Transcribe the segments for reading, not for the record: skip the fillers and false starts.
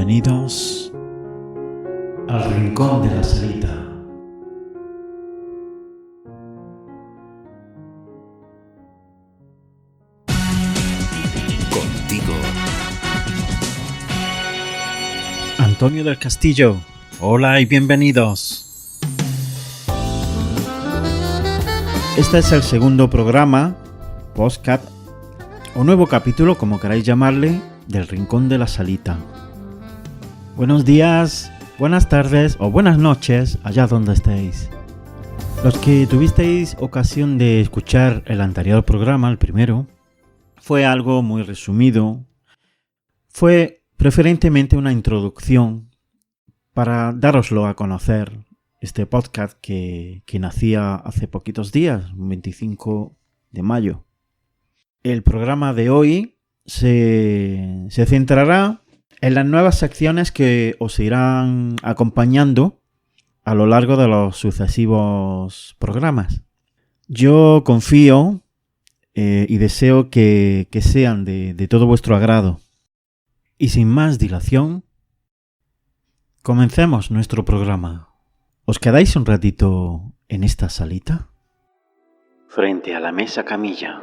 Bienvenidos al Rincón de la Salita. Contigo, Antonio del Castillo. Hola y bienvenidos. Este es el segundo programa, podcast, o nuevo capítulo, como queráis llamarle, del Rincón de la Salita. Buenos días, buenas tardes o buenas noches, allá donde estéis. Los que tuvisteis ocasión de escuchar el anterior programa, el primero, fue algo muy resumido. Fue preferentemente una introducción para daroslo a conocer, este podcast que nacía hace poquitos días, un 25 de mayo. El programa de hoy se centrará en las nuevas secciones que os irán acompañando a lo largo de los sucesivos programas. Yo confío y deseo que sean de todo vuestro agrado. Y sin más dilación, comencemos nuestro programa. ¿Os quedáis un ratito en esta salita? Frente a la mesa camilla.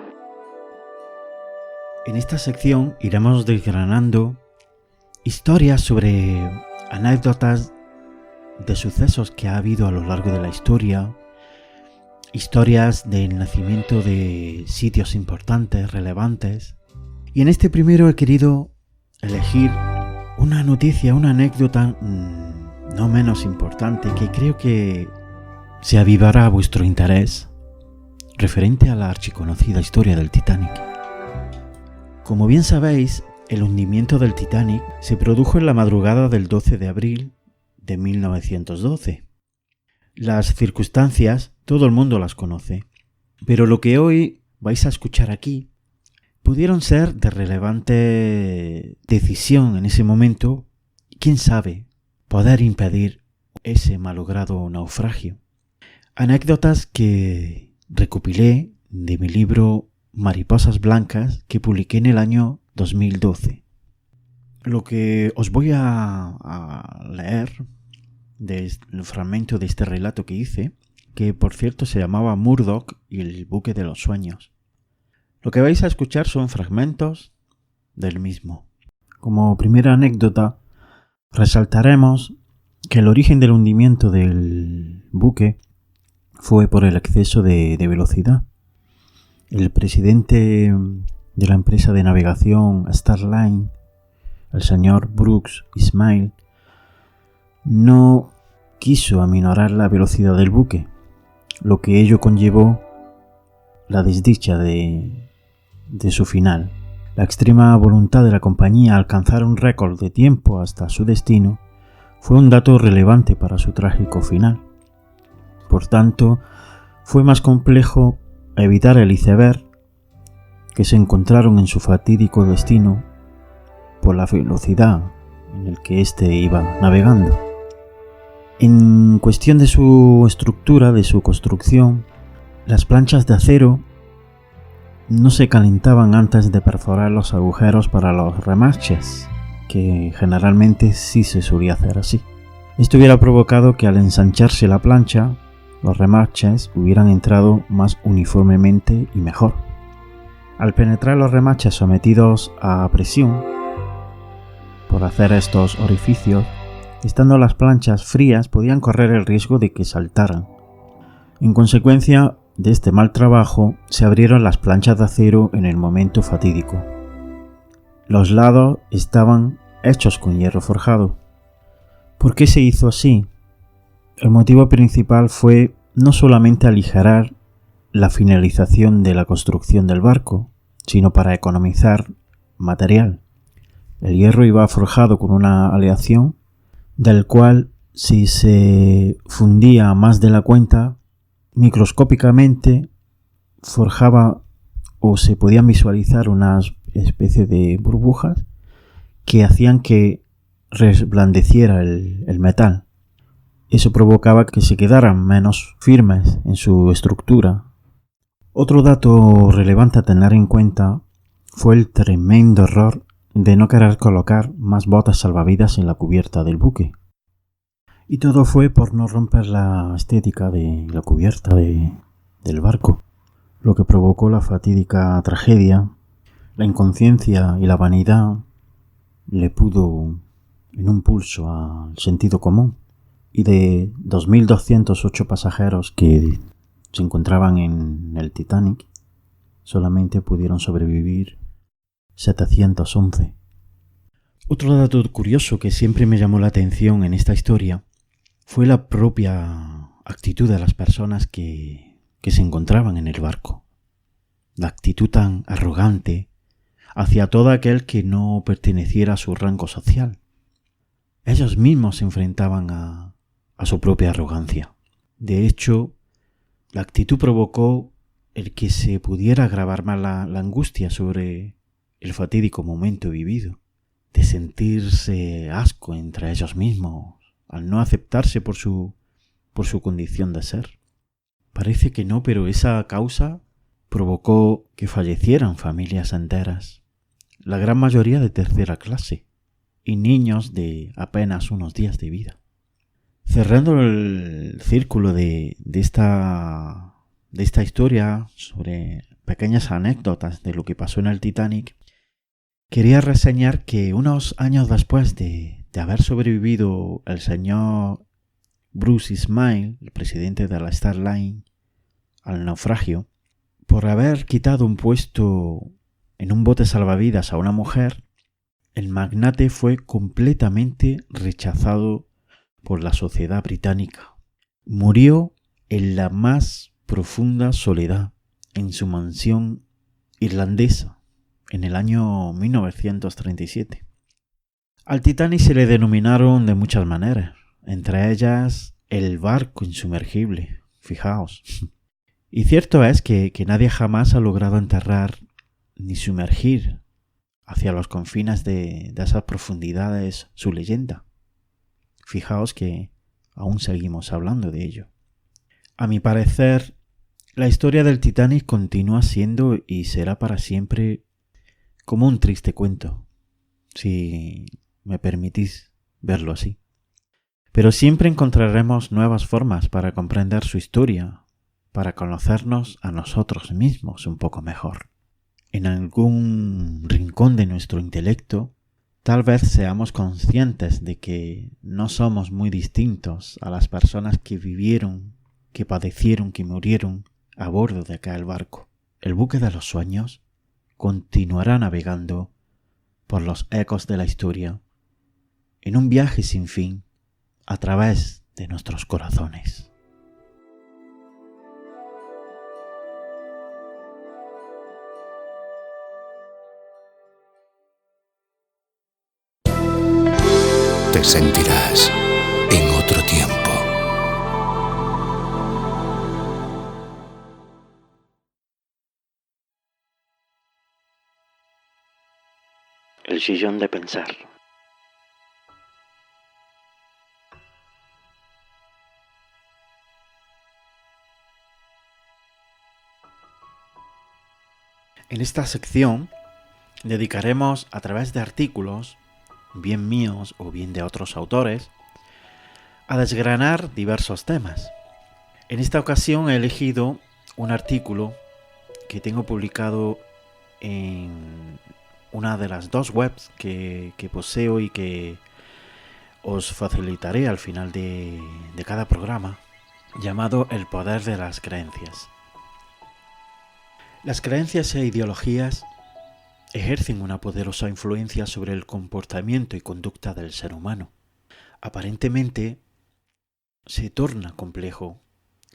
En esta sección iremos desgranando historias sobre anécdotas de sucesos que ha habido a lo largo de la historia, historias del nacimiento de sitios importantes, relevantes. Y en este primero he querido elegir una noticia, una anécdota no menos importante, que creo que se avivará vuestro interés, referente a la archiconocida historia del Titanic. Como bien sabéis, el hundimiento del Titanic se produjo en la madrugada del 12 de abril de 1912. Las circunstancias, todo el mundo las conoce, pero lo que hoy vais a escuchar aquí pudieron ser de relevante decisión en ese momento, y quién sabe, poder impedir ese malogrado naufragio. Anécdotas que recopilé de mi libro Mariposas Blancas, que publiqué en el año 2012. Lo que os voy a leer del fragmento de este relato que hice, que por cierto se llamaba Murdoch y el buque de los sueños. Lo que vais a escuchar son fragmentos del mismo. Como primera anécdota, resaltaremos que el origen del hundimiento del buque fue por el exceso de velocidad. El presidente de la empresa de navegación Starline, el señor Brooks Ismail, no quiso aminorar la velocidad del buque, lo que ello conllevó la desdicha de su final. La extrema voluntad de la compañía a alcanzar un récord de tiempo hasta su destino fue un dato relevante para su trágico final. Por tanto, fue más complejo evitar el iceberg que se encontraron en su fatídico destino por la velocidad en el que éste iba navegando. En cuestión de su estructura, de su construcción, las planchas de acero no se calentaban antes de perforar los agujeros para los remaches, que generalmente sí se solía hacer así. Esto hubiera provocado que al ensancharse la plancha, los remaches hubieran entrado más uniformemente y mejor. Al penetrar los remaches sometidos a presión, por hacer estos orificios, estando las planchas frías podían correr el riesgo de que saltaran. En consecuencia de este mal trabajo, se abrieron las planchas de acero en el momento fatídico. Los lados estaban hechos con hierro forjado. ¿Por qué se hizo así? El motivo principal fue no solamente aligerar la finalización de la construcción del barco, sino para economizar material. El hierro iba forjado con una aleación del cual, si se fundía más de la cuenta, microscópicamente forjaba o se podían visualizar una especie de burbujas que hacían que resplandeciera el metal. Eso provocaba que se quedaran menos firmes en su estructura. Otro dato relevante a tener en cuenta fue el tremendo error de no querer colocar más botas salvavidas en la cubierta del buque. Y todo fue por no romper la estética de la cubierta del barco, lo que provocó la fatídica tragedia. La inconsciencia y la vanidad le pudo en un pulso al sentido común, y de 2.208 pasajeros que se encontraban en el Titanic, solamente pudieron sobrevivir 711. Otro dato curioso que siempre me llamó la atención en esta historia fue la propia actitud de las personas que se encontraban en el barco. La actitud tan arrogante hacia todo aquel que no perteneciera a su rango social. Ellos mismos se enfrentaban a su propia arrogancia. De hecho, la actitud provocó el que se pudiera agravar más la angustia sobre el fatídico momento vivido, de sentirse asco entre ellos mismos, al no aceptarse por su condición de ser. Parece que no, pero esa causa provocó que fallecieran familias enteras, la gran mayoría de tercera clase, y niños de apenas unos días de vida. Cerrando el círculo de esta historia sobre pequeñas anécdotas de lo que pasó en el Titanic, quería reseñar que unos años después de haber sobrevivido el señor Bruce Ismay, el presidente de la Star Line, al naufragio, por haber quitado un puesto en un bote salvavidas a una mujer, el magnate fue completamente rechazado por la sociedad británica. Murió en la más profunda soledad en su mansión irlandesa en el año 1937. Al Titanic se le denominaron de muchas maneras, entre ellas el barco insumergible, fijaos. Y cierto es que nadie jamás ha logrado enterrar ni sumergir hacia los confines de esas profundidades su leyenda. Fijaos que aún seguimos hablando de ello. A mi parecer, la historia del Titanic continúa siendo y será para siempre como un triste cuento, si me permitís verlo así. Pero siempre encontraremos nuevas formas para comprender su historia, para conocernos a nosotros mismos un poco mejor. En algún rincón de nuestro intelecto, tal vez seamos conscientes de que no somos muy distintos a las personas que vivieron, que padecieron, que murieron a bordo de aquel barco. El buque de los sueños continuará navegando por los ecos de la historia en un viaje sin fin a través de nuestros corazones. Te sentirás en otro tiempo. El sillón de pensar. En esta sección dedicaremos a través de artículos, bien míos o bien de otros autores, a desgranar diversos temas. En esta ocasión he elegido un artículo que tengo publicado en una de las dos webs que poseo y que os facilitaré al final de cada programa, llamado El poder de las creencias. Las creencias e ideologías ejercen una poderosa influencia sobre el comportamiento y conducta del ser humano. Aparentemente, se torna complejo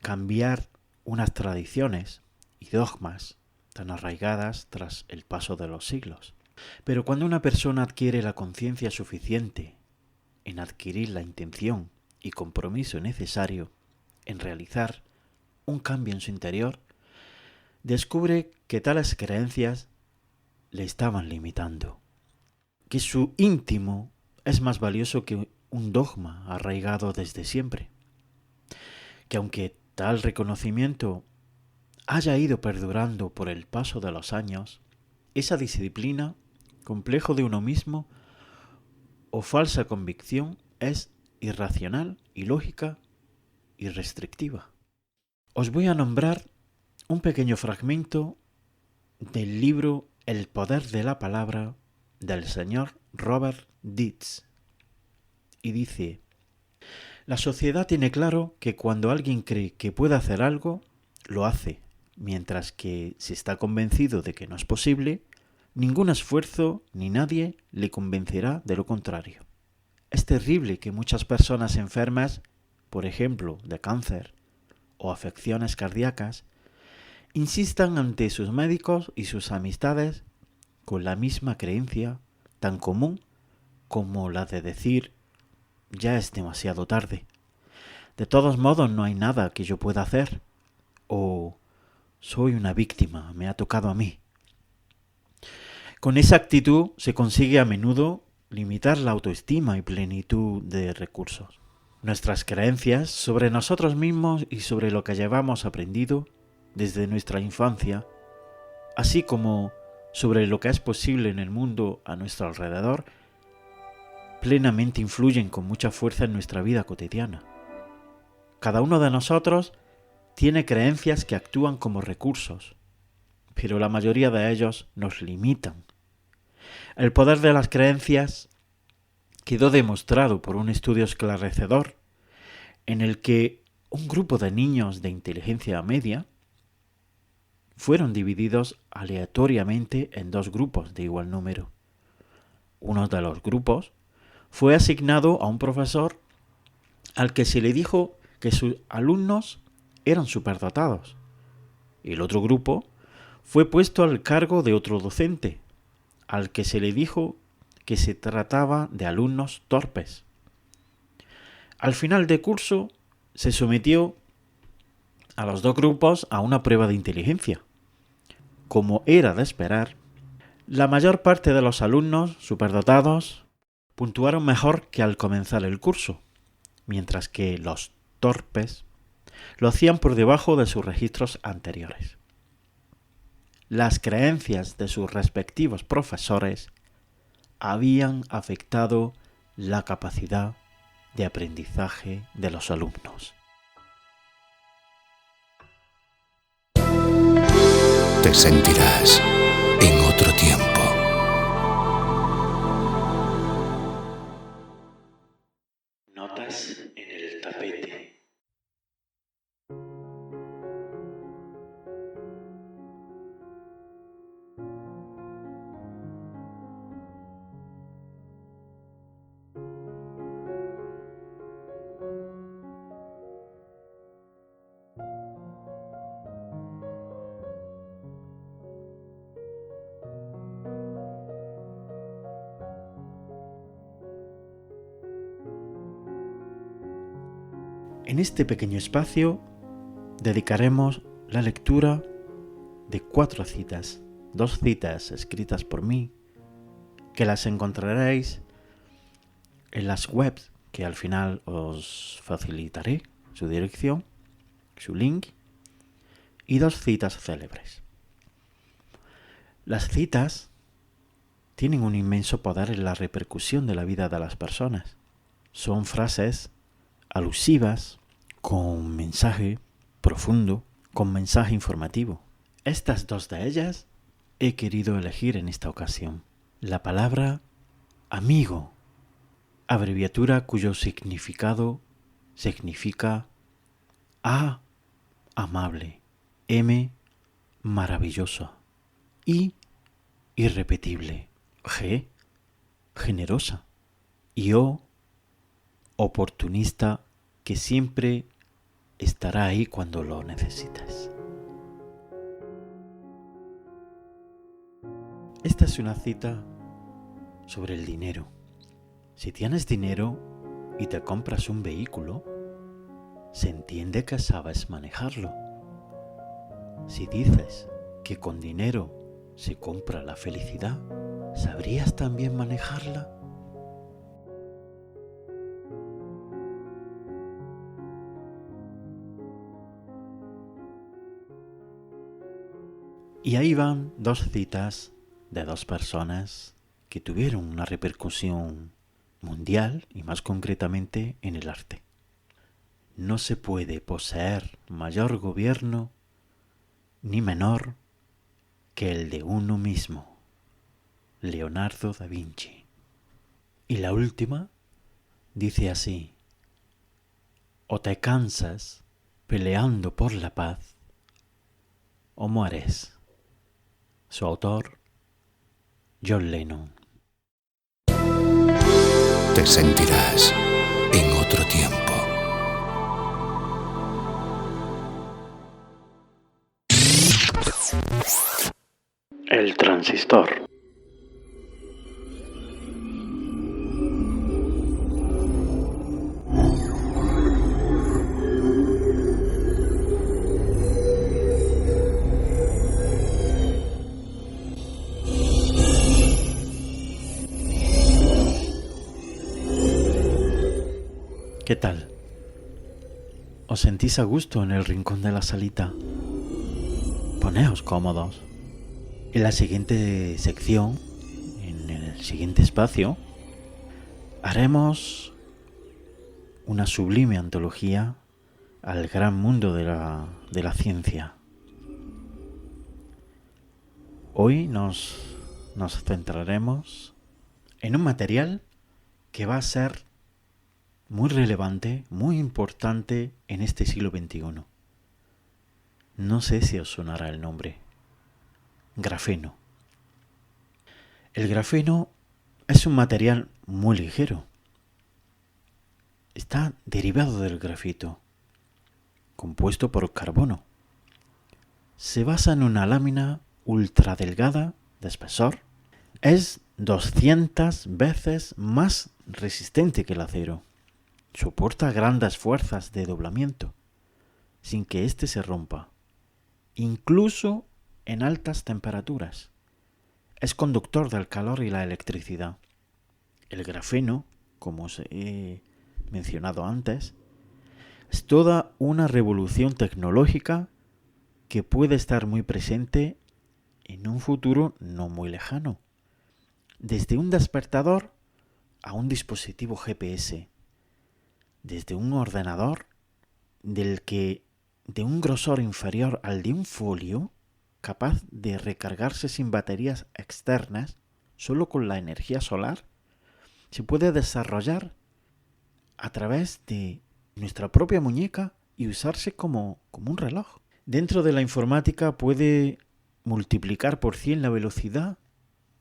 cambiar unas tradiciones y dogmas tan arraigadas tras el paso de los siglos. Pero cuando una persona adquiere la conciencia suficiente en adquirir la intención y compromiso necesario en realizar un cambio en su interior, descubre que tales creencias le estaban limitando, que su íntimo es más valioso que un dogma arraigado desde siempre, que aunque tal reconocimiento haya ido perdurando por el paso de los años, esa disciplina complejo de uno mismo o falsa convicción es irracional, ilógica y restrictiva. Os voy a nombrar un pequeño fragmento del libro El poder de la palabra del señor Robert Dietz. Y dice: la sociedad tiene claro que cuando alguien cree que puede hacer algo, lo hace, mientras que si está convencido de que no es posible, ningún esfuerzo ni nadie le convencerá de lo contrario. Es terrible que muchas personas enfermas, por ejemplo, de cáncer o afecciones cardíacas, insistan ante sus médicos y sus amistades con la misma creencia tan común como la de decir: ya es demasiado tarde. De todos modos, no hay nada que yo pueda hacer. O soy una víctima, me ha tocado a mí. Con esa actitud se consigue a menudo limitar la autoestima y plenitud de recursos. Nuestras creencias sobre nosotros mismos y sobre lo que llevamos aprendido desde nuestra infancia, así como sobre lo que es posible en el mundo a nuestro alrededor, plenamente influyen con mucha fuerza en nuestra vida cotidiana. Cada uno de nosotros tiene creencias que actúan como recursos, pero la mayoría de ellos nos limitan. El poder de las creencias quedó demostrado por un estudio esclarecedor en el que un grupo de niños de inteligencia media fueron divididos aleatoriamente en dos grupos de igual número. Uno de los grupos fue asignado a un profesor al que se le dijo que sus alumnos eran superdotados. El otro grupo fue puesto al cargo de otro docente, al que se le dijo que se trataba de alumnos torpes. Al final de curso se sometió a los dos grupos a una prueba de inteligencia. Como era de esperar, la mayor parte de los alumnos superdotados puntuaron mejor que al comenzar el curso, mientras que los torpes lo hacían por debajo de sus registros anteriores. Las creencias de sus respectivos profesores habían afectado la capacidad de aprendizaje de los alumnos. Te sentirás en otro tiempo. Notas en el tapete. En este pequeño espacio dedicaremos la lectura de 4 citas, 2 citas escritas por mí, que las encontraréis en las webs que al final os facilitaré su dirección, su link, y 2 citas célebres. Las citas tienen un inmenso poder en la repercusión de la vida de las personas. Son frases alusivas, con mensaje profundo, con mensaje informativo. Estas 2 de ellas he querido elegir en esta ocasión. La palabra amigo, abreviatura cuyo significado significa A, amable, M, maravilloso, I, irrepetible, G, generosa, y O, oportunista, que siempre estará ahí cuando lo necesites. Esta es una cita sobre el dinero. Si tienes dinero y te compras un vehículo, se entiende que sabes manejarlo. Si dices que con dinero se compra la felicidad, ¿sabrías también manejarla? Y ahí van 2 citas de 2 personas que tuvieron una repercusión mundial y más concretamente en el arte. No se puede poseer mayor gobierno ni menor que el de uno mismo. Leonardo da Vinci. Y la última dice así: o te cansas peleando por la paz, o mueres. Su autor, John Lennon. Te sentirás en otro tiempo. El transistor. ¿Qué tal? ¿Os sentís a gusto en el rincón de la salita? Poneos cómodos. En la siguiente sección, en el siguiente espacio, haremos una sublime antología al gran mundo de la ciencia. Hoy nos centraremos en un material que va a ser muy relevante, muy importante en este siglo XXI. No sé si os sonará el nombre. Grafeno. El grafeno es un material muy ligero. Está derivado del grafito, compuesto por carbono. Se basa en una lámina ultra delgada de espesor. Es 200 veces más resistente que el acero. Soporta grandes fuerzas de doblamiento, sin que éste se rompa, incluso en altas temperaturas. Es conductor del calor y la electricidad. El grafeno, como os he mencionado antes, es toda una revolución tecnológica que puede estar muy presente en un futuro no muy lejano. Desde un despertador a un dispositivo GPS, desde un ordenador de un grosor inferior al de un folio, capaz de recargarse sin baterías externas, solo con la energía solar, se puede desarrollar a través de nuestra propia muñeca y usarse como un reloj. Dentro de la informática puede multiplicar por 100 la velocidad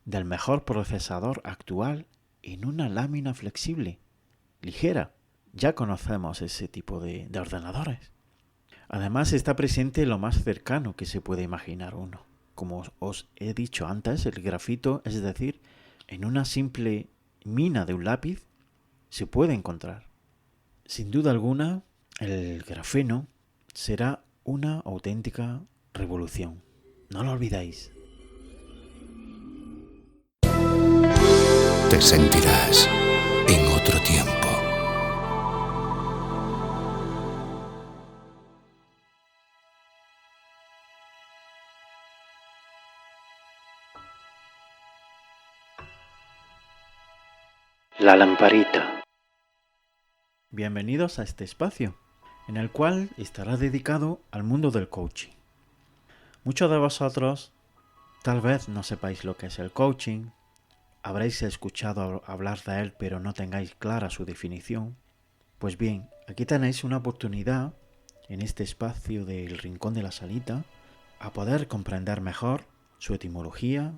del mejor procesador actual en una lámina flexible, ligera. Ya conocemos ese tipo de ordenadores. Además está presente lo más cercano que se puede imaginar uno. Como os he dicho antes, el grafito, es decir, en una simple mina de un lápiz, se puede encontrar. Sin duda alguna, el grafeno será una auténtica revolución. No lo olvidáis. Te sentirás en otro tiempo. La lamparita. Bienvenidos a este espacio, en el cual estará dedicado al mundo del coaching. Muchos de vosotros tal vez no sepáis lo que es el coaching, habréis escuchado hablar de él pero no tengáis clara su definición. Pues bien, aquí tenéis una oportunidad, en este espacio del rincón de la salita, a poder comprender mejor su etimología,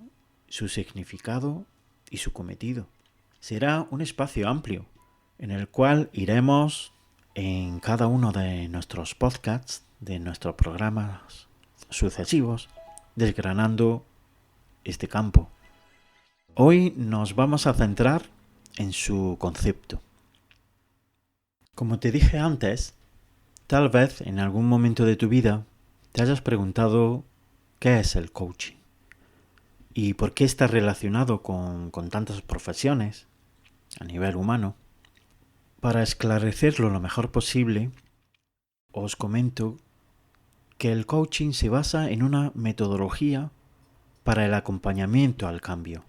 su significado y su cometido. Será un espacio amplio, en el cual iremos en cada uno de nuestros podcasts, de nuestros programas sucesivos, desgranando este campo. Hoy nos vamos a centrar en su concepto. Como te dije antes, tal vez en algún momento de tu vida te hayas preguntado qué es el coaching y por qué está relacionado con tantas profesiones a nivel humano. Para esclarecerlo lo mejor posible, os comento que el coaching se basa en una metodología para el acompañamiento al cambio.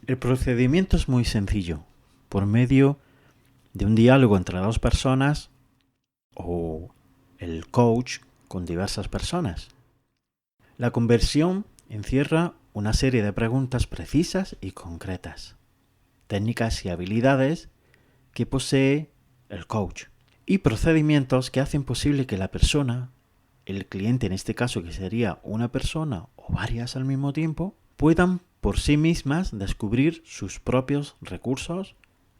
El procedimiento es muy sencillo, por medio de un diálogo entre dos personas o el coach con diversas personas. La conversión encierra una serie de preguntas precisas y concretas, técnicas y habilidades que posee el coach y procedimientos que hacen posible que la persona, el cliente en este caso que sería una persona o varias al mismo tiempo, puedan por sí mismas descubrir sus propios recursos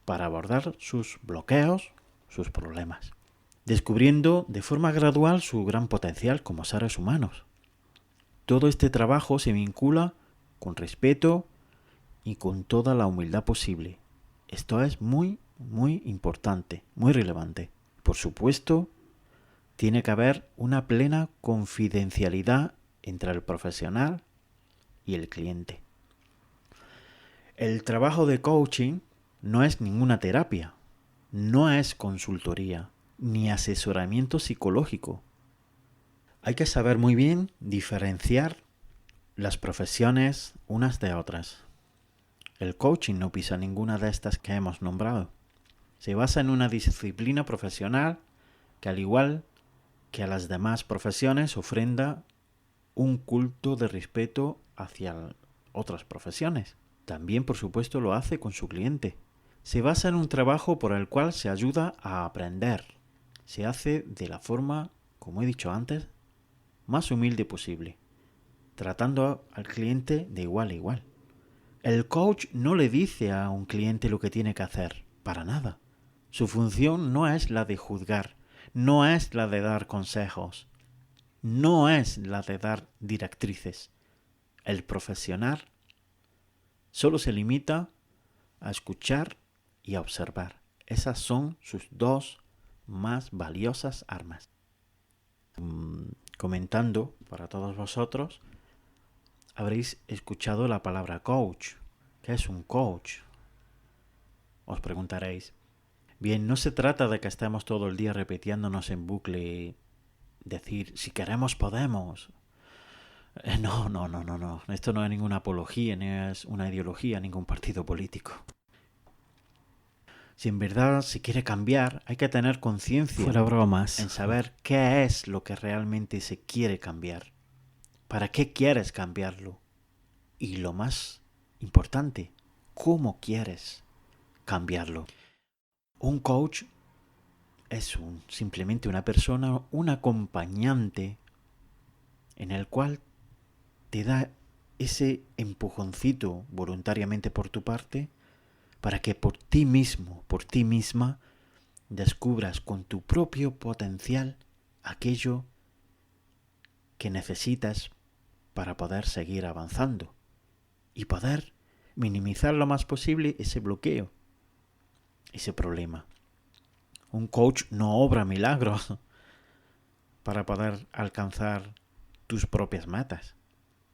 para abordar sus bloqueos, sus problemas, descubriendo de forma gradual su gran potencial como seres humanos. Todo este trabajo se vincula con respeto y con toda la humildad posible. Esto es muy, muy importante, muy relevante. Por supuesto, tiene que haber una plena confidencialidad entre el profesional y el cliente. El trabajo de coaching no es ninguna terapia, no es consultoría, ni asesoramiento psicológico. Hay que saber muy bien diferenciar las profesiones unas de otras. El coaching no pisa ninguna de estas que hemos nombrado. Se basa en una disciplina profesional que, al igual que a las demás profesiones, ofrenda un culto de respeto hacia otras profesiones. También, por supuesto, lo hace con su cliente. Se basa en un trabajo por el cual se ayuda a aprender. Se hace de la forma, como he dicho antes, más humilde posible, tratando al cliente de igual a igual. El coach no le dice a un cliente lo que tiene que hacer, para nada. Su función no es la de juzgar, no es la de dar consejos, no es la de dar directrices. El profesional solo se limita a escuchar y a observar. Esas son sus dos más valiosas armas. Comentando para todos vosotros, habréis escuchado la palabra coach. ¿Qué es un coach? Os preguntaréis. Bien, no se trata de que estemos todo el día repitiéndonos en bucle, decir, si queremos podemos. No. Esto no es ninguna apología, ni es una ideología, ningún partido político. Si en verdad se quiere cambiar, hay que tener conciencia, fuera bromas, en saber qué es lo que realmente se quiere cambiar. ¿Para qué quieres cambiarlo? Y lo más importante, ¿cómo quieres cambiarlo? Un coach es simplemente una persona, un acompañante en el cual te da ese empujoncito voluntariamente por tu parte para que por ti mismo, por ti misma, descubras con tu propio potencial aquello que necesitas para poder seguir avanzando y poder minimizar lo más posible ese bloqueo, ese problema. Un coach no obra milagros para poder alcanzar tus propias metas.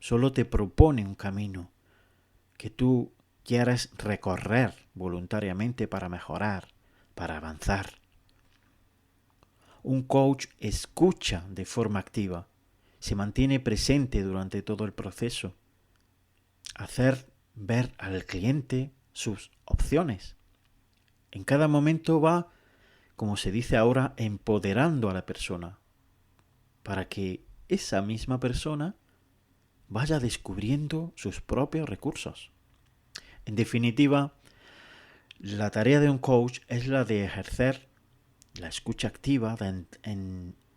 Solo te propone un camino que tú quieres recorrer voluntariamente para mejorar, para avanzar. Un coach escucha de forma activa, se mantiene presente durante todo el proceso, hacer ver al cliente sus opciones. En cada momento va, como se dice ahora, empoderando a la persona, para que esa misma persona vaya descubriendo sus propios recursos. En definitiva, la tarea de un coach es la de ejercer la escucha activa, de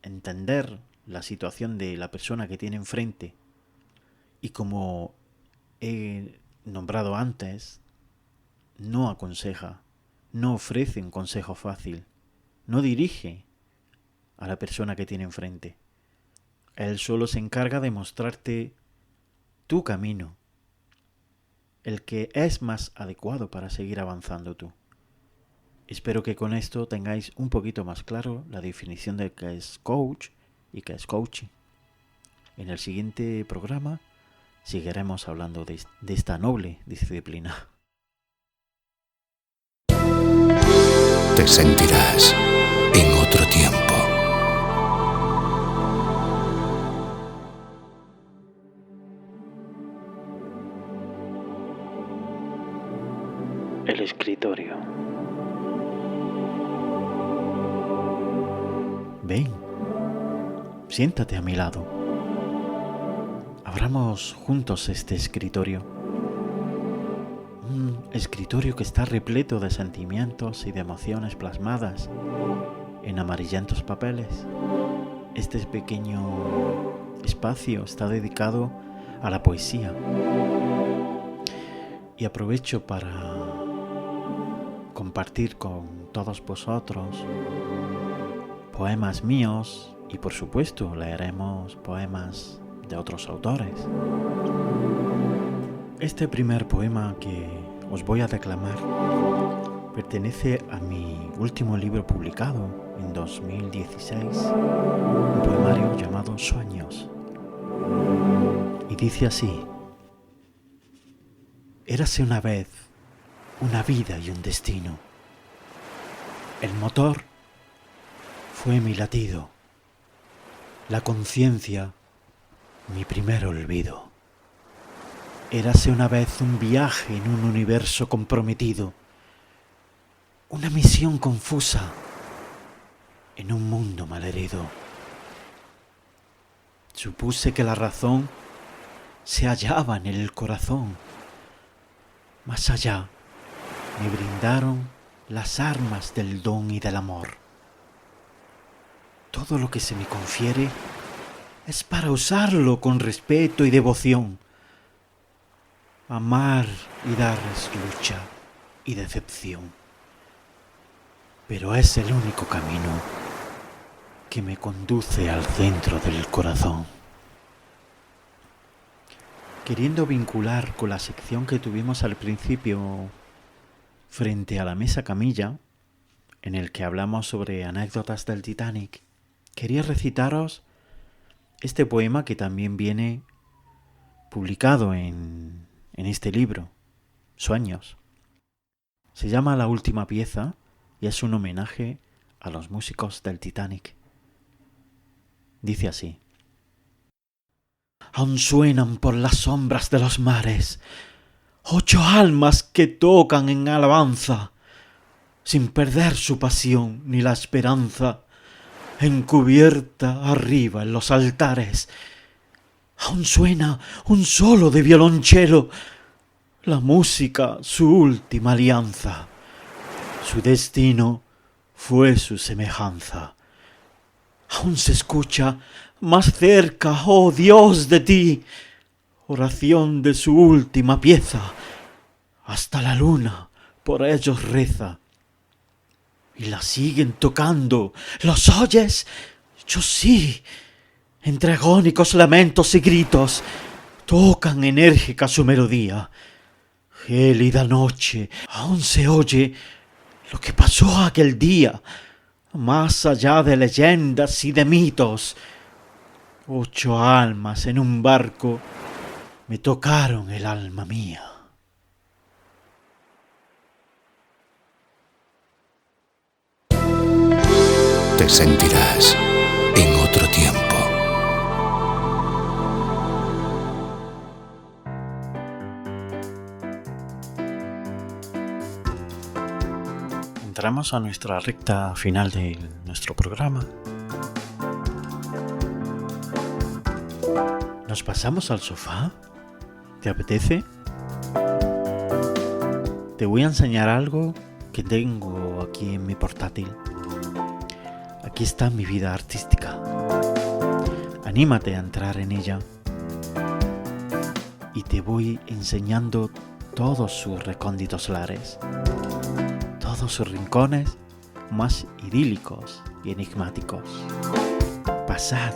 entender la situación de la persona que tiene enfrente. Y como he nombrado antes, no aconseja, no ofrece un consejo fácil, no dirige a la persona que tiene enfrente. Él solo se encarga de mostrarte tu camino, el que es más adecuado para seguir avanzando tú. Espero que con esto tengáis un poquito más claro la definición de qué es coach y qué es coaching. En el siguiente programa seguiremos hablando de esta noble disciplina. Te sentirás en otro tiempo. El escritorio. Ven, siéntate a mi lado. Abramos juntos este escritorio. Un escritorio que está repleto de sentimientos y de emociones plasmadas en amarillentos papeles. Este pequeño espacio está dedicado a la poesía. Y aprovecho para compartir con todos vosotros poemas míos y por supuesto leeremos poemas de otros autores. Este primer poema que os voy a declamar pertenece a mi último libro publicado en 2016, un poemario llamado Sueños. Y dice así: érase una vez una vida y un destino. El motor fue mi latido, la conciencia mi primer olvido. Érase una vez un viaje en un universo comprometido, una misión confusa en un mundo malherido. Supuse que la razón se hallaba en el corazón. Más allá me brindaron las armas del don y del amor. Todo lo que se me confiere es para usarlo con respeto y devoción. Amar y dar es lucha y decepción. Pero es el único camino que me conduce al centro del corazón. Queriendo vincular con la sección que tuvimos al principio frente a la mesa camilla, en el que hablamos sobre anécdotas del Titanic, quería recitaros este poema que también viene publicado en este libro, Sueños. Se llama La última pieza y es un homenaje a los músicos del Titanic. Dice así: aún suenan por las sombras de los mares 8 almas que tocan en alabanza, sin perder su pasión ni la esperanza, encubierta arriba en los altares. Aún suena un solo de violonchelo, la música su última alianza. Su destino fue su semejanza. Aún se escucha más cerca, oh Dios, de ti, oración de su última pieza. Hasta la luna por ellos reza. Y la siguen tocando. ¿Los oyes? Yo sí. Entre agónicos lamentos y gritos, tocan enérgica su melodía. Gélida noche, aún se oye lo que pasó aquel día, más allá de leyendas y de mitos. 8 almas en un barco me tocaron el alma mía. Te sentirás en otro tiempo. Entramos a nuestra recta final de nuestro programa. ¿Nos pasamos al sofá? ¿Te apetece? Te voy a enseñar algo que tengo aquí en mi portátil. Aquí está mi vida artística. Anímate a entrar en ella. Y te voy enseñando todos sus recónditos lares, todos sus rincones más idílicos y enigmáticos. Pasad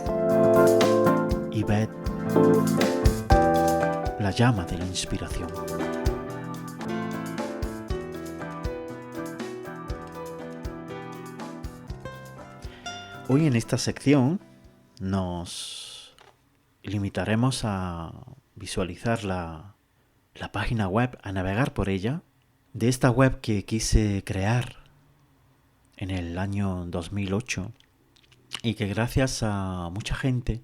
y ved la llama de la inspiración. Hoy en esta sección nos limitaremos a visualizar la página web, a navegar por ella, de esta web que quise crear en el año 2008 y que gracias a mucha gente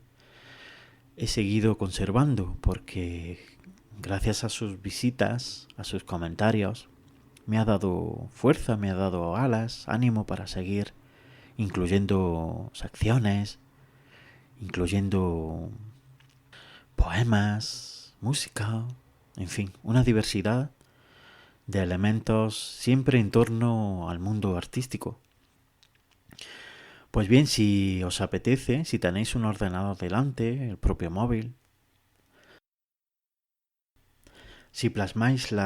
he seguido conservando, porque gracias a sus visitas, a sus comentarios, me ha dado fuerza, me ha dado alas, ánimo para seguir, incluyendo secciones, incluyendo poemas, música, en fin, una diversidad de elementos siempre en torno al mundo artístico. Pues bien, si os apetece, si tenéis un ordenador delante, el propio móvil, si plasmáis el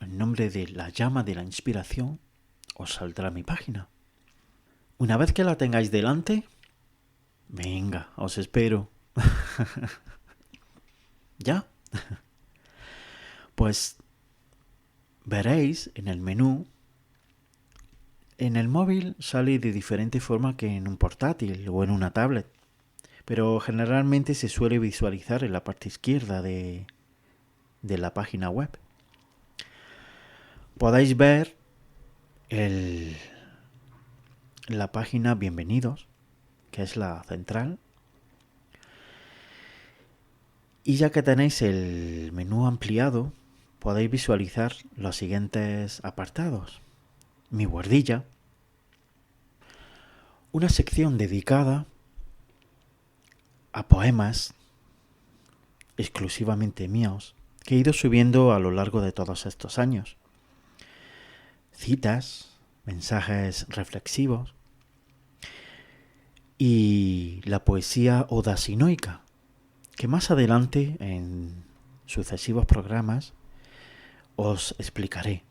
nombre de la llama de la inspiración, os saldrá mi página. Una vez que la tengáis delante, venga, os espero. ¿Ya? Pues veréis en el menú, en el móvil sale de diferente forma que en un portátil o en una tablet, pero generalmente se suele visualizar en la parte izquierda de la página web. Podéis ver la página Bienvenidos, que es la central. Y ya que tenéis el menú ampliado, podéis visualizar los siguientes apartados. Mi guardilla, una sección dedicada a poemas exclusivamente míos que he ido subiendo a lo largo de todos estos años. Citas, mensajes reflexivos y la poesía odasinoica, que más adelante en sucesivos programas os explicaré.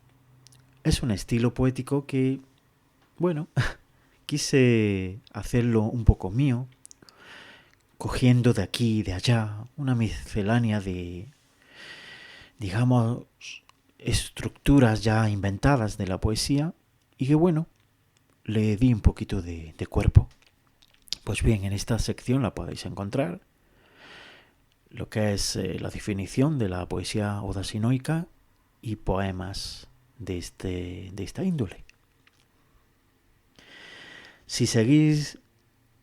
Es un estilo poético que, bueno, quise hacerlo un poco mío, cogiendo de aquí y de allá una miscelánea de, digamos, estructuras ya inventadas de la poesía y que, bueno, le di un poquito de cuerpo. Pues bien, en esta sección la podéis encontrar lo que es la definición de la poesía odasinoica y poemas de esta índole. Si seguís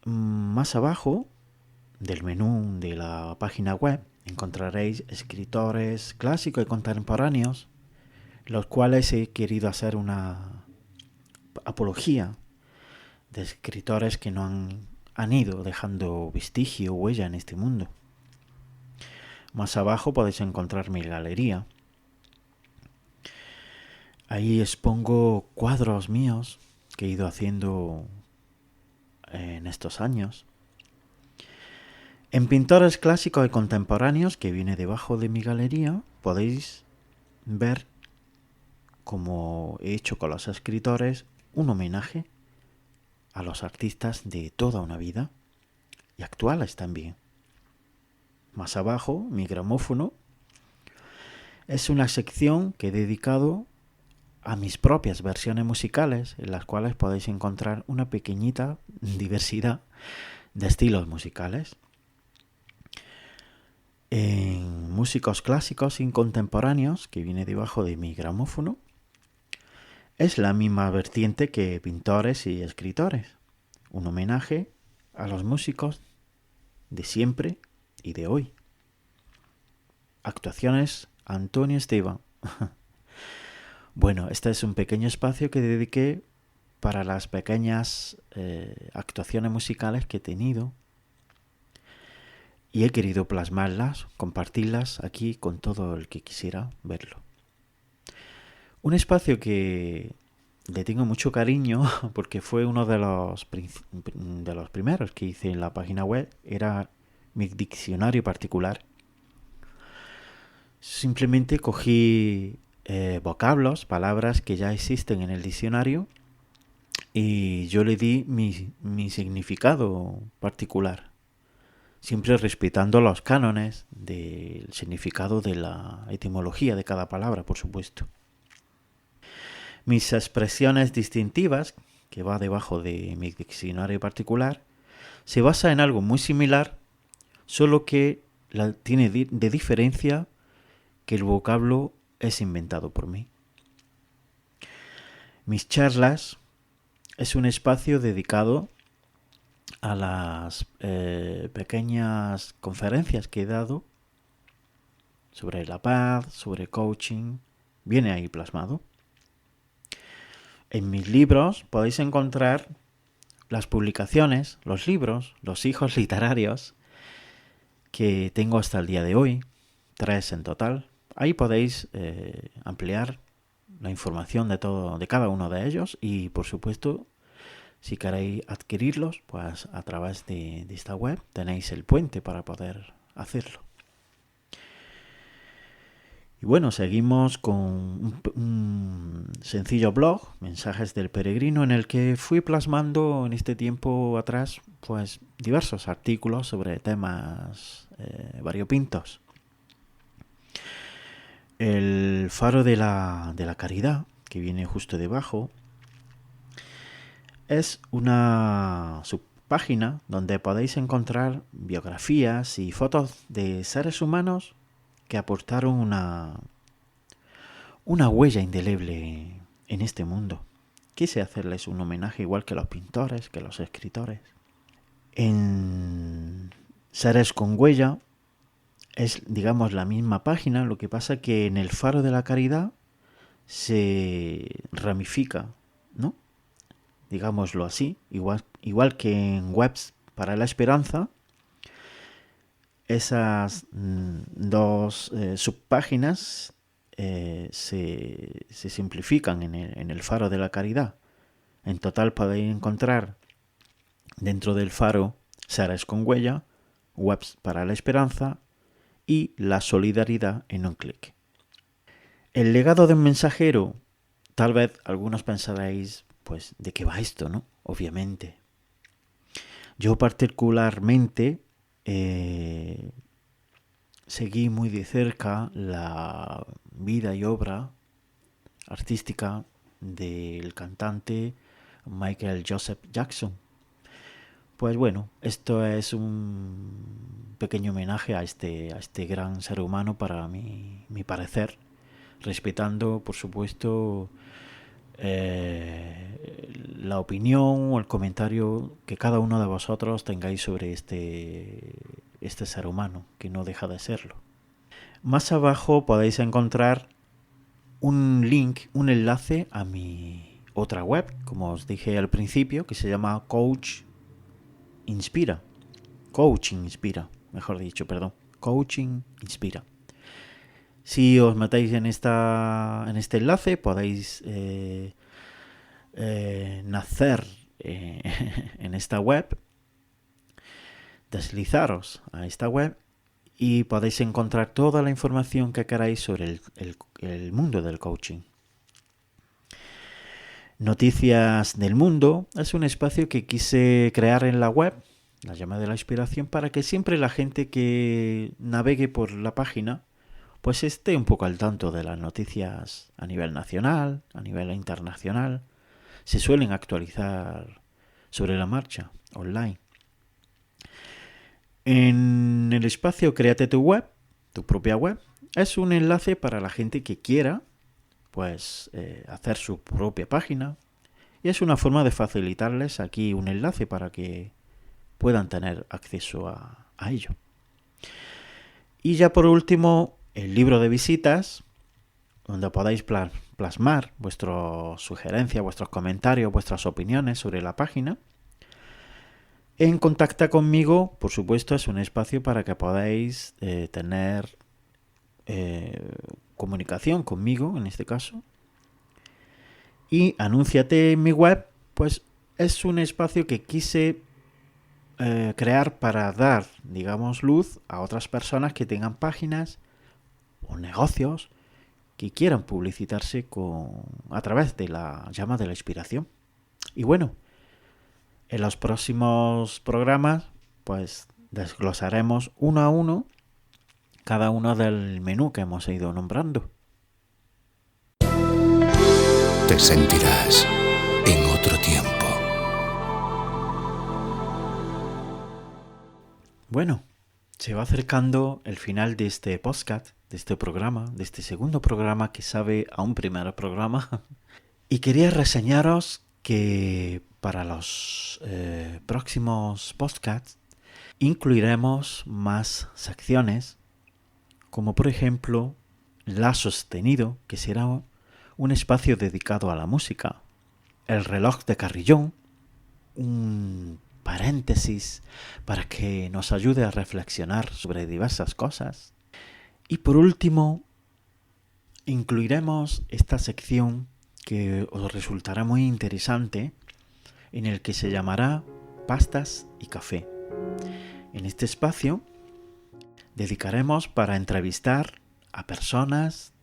más abajo del menú de la página web, encontraréis escritores clásicos y contemporáneos, los cuales he querido hacer una apología de escritores que no han ido dejando vestigio o huella en este mundo. Más abajo podéis encontrar mi galería. Ahí expongo cuadros míos que he ido haciendo en estos años. En pintores clásicos y contemporáneos, que viene debajo de mi galería, podéis ver, como he hecho con los escritores, un homenaje a los artistas de toda una vida y actuales también. Más abajo, mi gramófono es una sección que he dedicado a mis propias versiones musicales, en las cuales podéis encontrar una pequeñita diversidad de estilos musicales. En músicos clásicos y contemporáneos, que viene debajo de mi gramófono, es la misma vertiente que pintores y escritores. Un homenaje a los músicos de siempre y de hoy. Actuaciones Antonio Esteban. Bueno, este es un pequeño espacio que dediqué para las pequeñas actuaciones musicales que he tenido y he querido plasmarlas, compartirlas aquí con todo el que quisiera verlo. Un espacio que le tengo mucho cariño porque fue uno de los primeros que hice en la página web, era mi diccionario particular. Simplemente cogí vocablos, palabras que ya existen en el diccionario y yo le di mi significado particular, siempre respetando los cánones del significado de la etimología de cada palabra, por supuesto. Mis expresiones distintivas, que va debajo de mi diccionario particular, se basa en algo muy similar, solo que tiene de diferencia que el vocablo es inventado por mí. Mis charlas es un espacio dedicado a las pequeñas conferencias que he dado sobre la paz, sobre coaching, viene ahí plasmado. En mis libros podéis encontrar las publicaciones, los libros, los hijos literarios que tengo hasta el día de hoy, 3 en total. Ahí podéis ampliar la información de cada uno de ellos y, por supuesto, si queréis adquirirlos, pues a través de esta web tenéis el puente para poder hacerlo. Y bueno, seguimos con un sencillo blog, Mensajes del Peregrino, en el que fui plasmando en este tiempo atrás pues diversos artículos sobre temas variopintos. El Faro de la Caridad, que viene justo debajo, es una subpágina donde podéis encontrar biografías y fotos de seres humanos que aportaron una huella indeleble en este mundo. Quise hacerles un homenaje igual que los pintores, que los escritores. En Seres con Huella es, digamos, la misma página, lo que pasa que en el Faro de la Caridad se ramifica, ¿no? Digámoslo así, igual que en Webs para la Esperanza. Esas dos subpáginas se simplifican en el Faro de la Caridad. En total podéis encontrar dentro del Faro Seres con Huella, Webs para la Esperanza y la solidaridad en un clic. El legado de un mensajero, tal vez algunos pensaréis, pues, ¿de qué va esto, no? Obviamente. Yo particularmente seguí muy de cerca la vida y obra artística del cantante Michael Joseph Jackson. Pues bueno, esto es un pequeño homenaje a este gran ser humano para mi parecer, respetando, por supuesto, la opinión o el comentario que cada uno de vosotros tengáis sobre este ser humano, que no deja de serlo. Más abajo podéis encontrar un link, un enlace a mi otra web, como os dije al principio, que se llama Coaching Inspira, Coaching Inspira. Si os metéis en este enlace podéis nacer en esta web, deslizaros a esta web y podéis encontrar toda la información que queráis sobre el mundo del coaching. Noticias del Mundo es un espacio que quise crear en la web, la llama de la inspiración, para que siempre la gente que navegue por la página pues esté un poco al tanto de las noticias a nivel nacional, a nivel internacional. Se suelen actualizar sobre la marcha, online. En el espacio Créate tu web, tu propia web, es un enlace para la gente que quiera pues hacer su propia página, y es una forma de facilitarles aquí un enlace para que puedan tener acceso a ello. Y ya por último, el libro de visitas, donde podáis plasmar vuestras sugerencias, vuestros comentarios, vuestras opiniones sobre la página. En Contacta conmigo, por supuesto, es un espacio para que podáis tener comunicación conmigo, en este caso. Y Anúnciate en mi web, pues es un espacio que quise crear para dar, digamos, luz a otras personas que tengan páginas o negocios que quieran publicitarse a través de la llama de la inspiración. Y bueno, en los próximos programas pues desglosaremos uno a uno cada uno del menú que hemos ido nombrando. Te sentirás en otro tiempo. Bueno, se va acercando el final de este podcast, de este programa, de este segundo programa que sabe a un primer programa. Y quería reseñaros que para los próximos podcasts incluiremos más secciones, como por ejemplo La Sostenido, que será un espacio dedicado a la música. El reloj de Carrillón, un paréntesis para que nos ayude a reflexionar sobre diversas cosas. Y por último, incluiremos esta sección que os resultará muy interesante, en el que se llamará Pastas y Café. En este espacio dedicaremos para entrevistar a personas,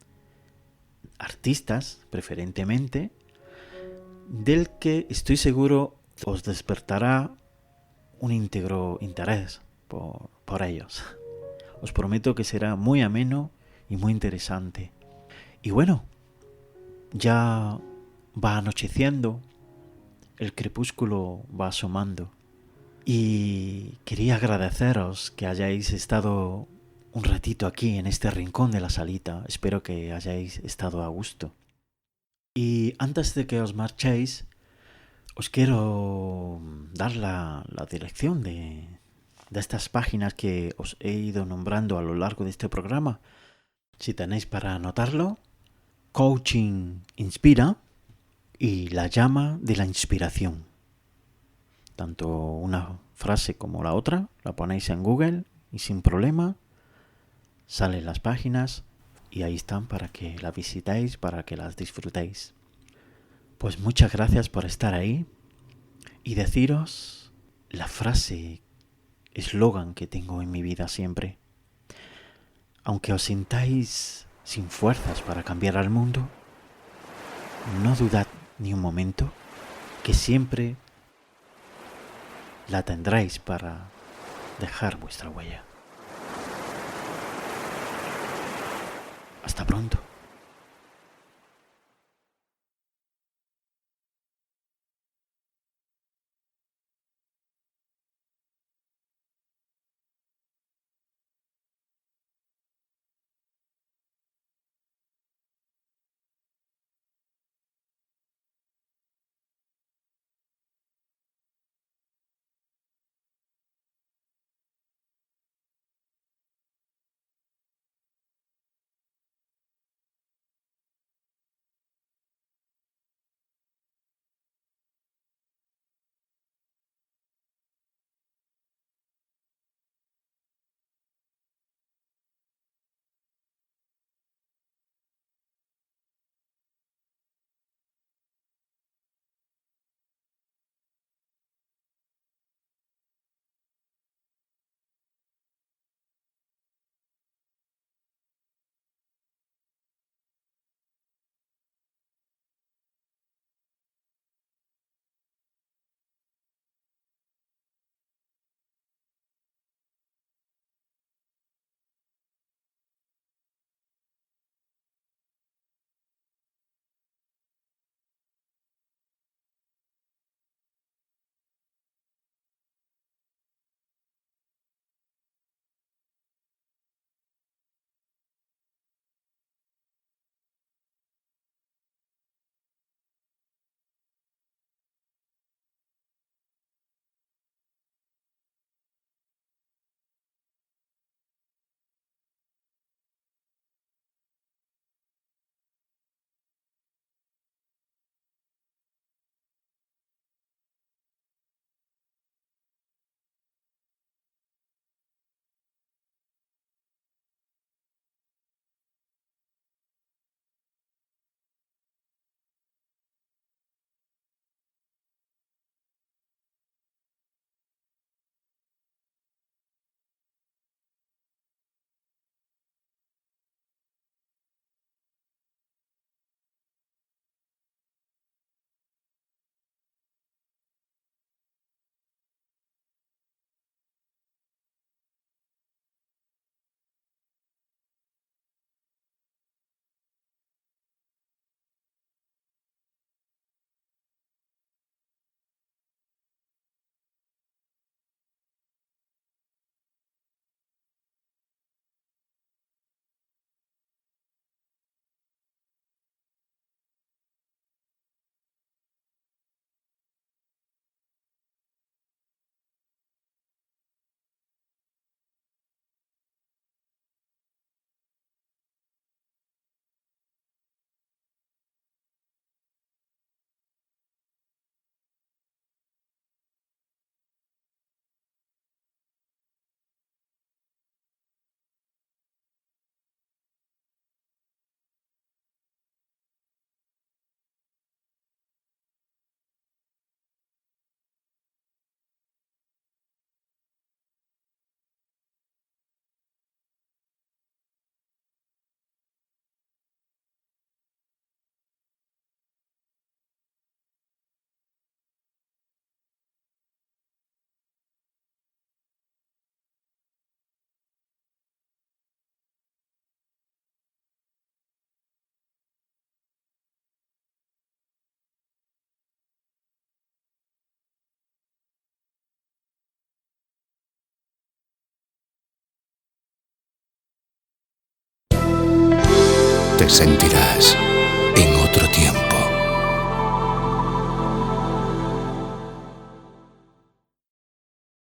artistas preferentemente, del que estoy seguro os despertará un íntegro interés por ellos. Os prometo que será muy ameno y muy interesante. Y bueno, ya va anocheciendo, el crepúsculo va asomando. Y quería agradeceros que hayáis estado un ratito aquí en este rincón de la salita. Espero que hayáis estado a gusto. Y antes de que os marchéis, os quiero dar la dirección de estas páginas que os he ido nombrando a lo largo de este programa. Si tenéis para anotarlo, Coaching Inspira y La llama de la inspiración. Tanto una frase como la otra, la ponéis en Google y sin problema salen las páginas y ahí están para que la visitéis, para que las disfrutéis. Pues muchas gracias por estar ahí y deciros la frase, eslogan que tengo en mi vida siempre. Aunque os sintáis sin fuerzas para cambiar al mundo, no dudad ni un momento que siempre la tendréis para dejar vuestra huella. Hasta pronto. te sentirás